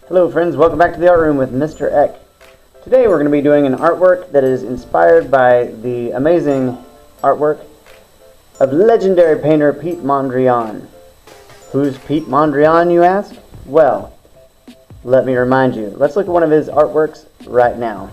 Hello friends, welcome back to the Art Room with Mr. Eck. Today we're going to be doing an artwork that is inspired by the amazing artwork of legendary painter Piet Mondrian. Who's Piet Mondrian, you ask? Well, let me remind you. Let's look at one of his artworks right now.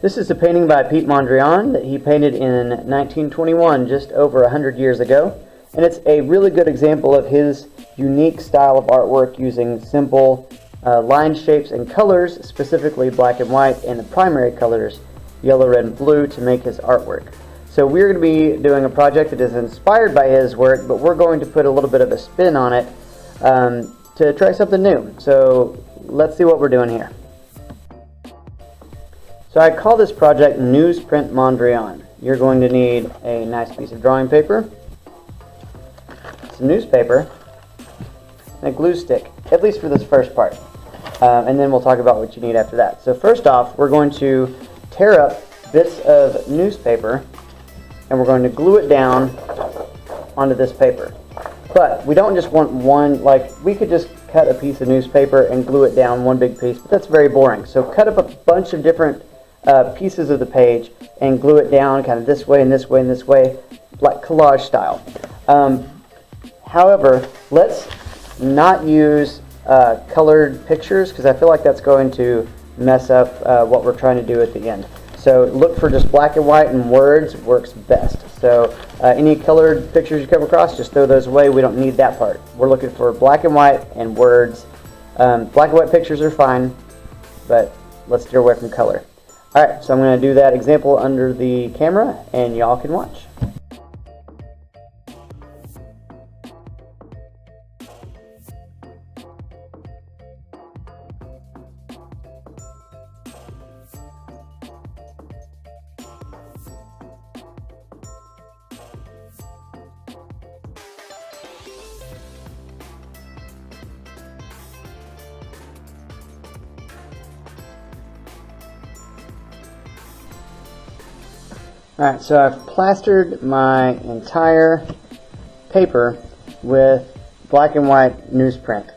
This is a painting by Piet Mondrian that he painted in 1921, just over 100 years ago. And it's a really good example of his unique style of artwork using simple line shapes and colors, specifically black and white, and the primary colors, yellow, red, and blue, to make his artwork. So we're going to be doing a project that is inspired by his work, but we're going to put a little bit of a spin on it to try something new. So let's see what we're doing here. So I call this project Newsprint Mondrian. You're going to need a nice piece of drawing paper, some newspaper, and a glue stick, at least for this first part. And then we'll talk about what you need after that. So first off, we're going to tear up bits of newspaper and we're going to glue it down onto this paper. But we don't just want one, like we could just cut a piece of newspaper and glue it down one big piece, but that's very boring. So cut up a bunch of different pieces of the page and glue it down kind of this way and this way and this way, like collage style. However, let's not use colored pictures because I feel like that's going to mess up what we're trying to do at the end. So look for just black and white, and words works best. So any colored pictures you come across, just throw those away. We don't need that part. We're looking for black and white and words. Black and white pictures are fine, but let's steer away from color. Alright, so I'm going to do that example under the camera and y'all can watch. Alright, so I've plastered my entire paper with black and white newsprint.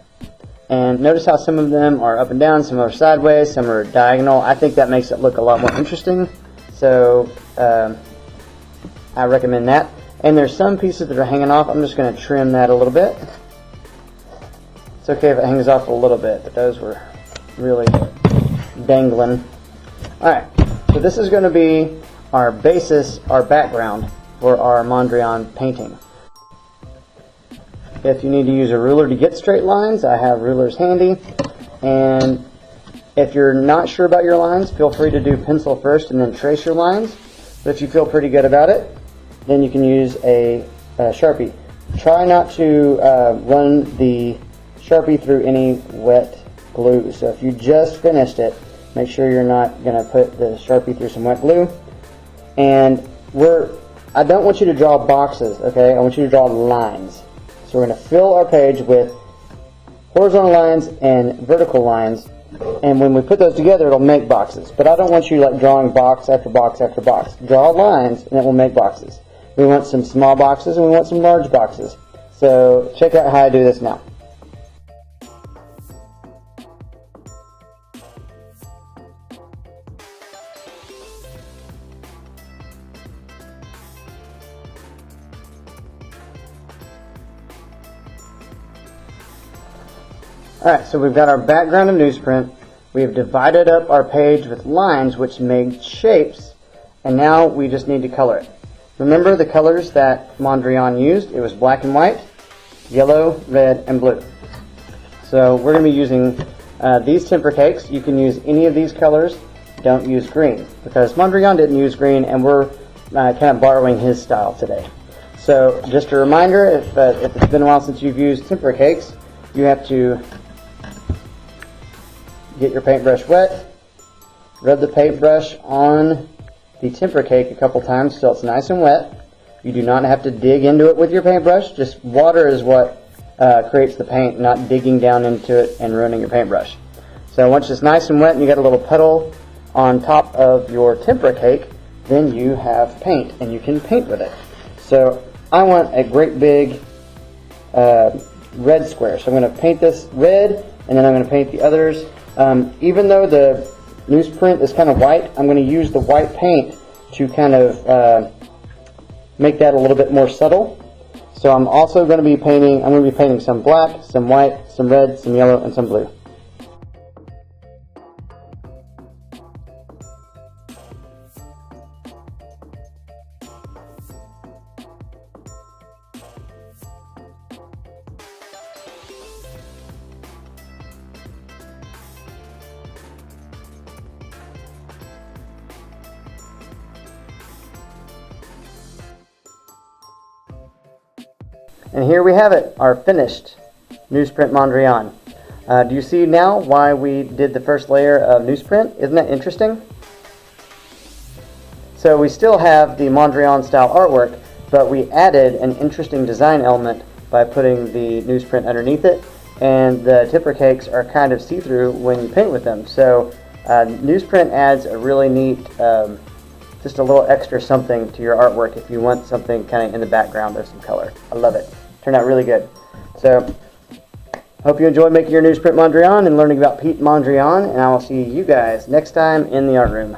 And notice how some of them are up and down, some are sideways, some are diagonal. I think that makes it look a lot more interesting. So I recommend that. And there's some pieces that are hanging off. I'm just going to trim that a little bit. It's okay if it hangs off a little bit, but those were really dangling. Alright, so this is going to be our basis, our background for our Mondrian painting. If you need to use a ruler to get straight lines, I have rulers handy. And if you're not sure about your lines, feel free to do pencil first and then trace your lines. But if you feel pretty good about it, then you can use a Sharpie. Try not to run the Sharpie through any wet glue. So if you just finished it, make sure you're not going to put the Sharpie through some wet glue. And I don't want you to draw boxes, okay? I want you to draw lines. So we're going to fill our page with horizontal lines and vertical lines. And when we put those together, it'll make boxes. But I don't want you like drawing box after box after box. Draw lines and it will make boxes. We want some small boxes and we want some large boxes. So check out how I do this now. Alright, so we've got our background of newsprint. We have divided up our page with lines which make shapes, and now we just need to color it. Remember the colors that Mondrian used? It was black and white, yellow, red, and blue. So we're going to be using these temper cakes. You can use any of these colors. Don't use green, because Mondrian didn't use green, and we're kind of borrowing his style today. So just a reminder, if it's been a while since you've used temper cakes, you have to get your paintbrush wet, rub the paintbrush on the temper cake a couple times so it's nice and wet. You do not have to dig into it with your paintbrush. Just water is what creates the paint, not digging down into it and ruining your paintbrush. So once it's nice and wet and you got a little puddle on top of your temper cake, then you have paint and you can paint with it. So I want a great big red square. So I'm going to paint this red, and then I'm going to paint the others. Even though the newsprint is kind of white, I'm going to use the white paint to kind of make that a little bit more subtle. So I'm also going to be painting some black, some white, some red, some yellow, and some blue. And here we have it, our finished newsprint Mondrian. Do you see now why we did the first layer of newsprint? Isn't that interesting? So we still have the Mondrian style artwork, but we added an interesting design element by putting the newsprint underneath it, and the tipper cakes are kind of see-through when you paint with them. So newsprint adds a really neat, just a little extra something to your artwork if you want something kind of in the background of some color. I love it. Turned out really good. So hope you enjoyed making your newsprint Mondrian and learning about Piet Mondrian, and I will see you guys next time in the art room.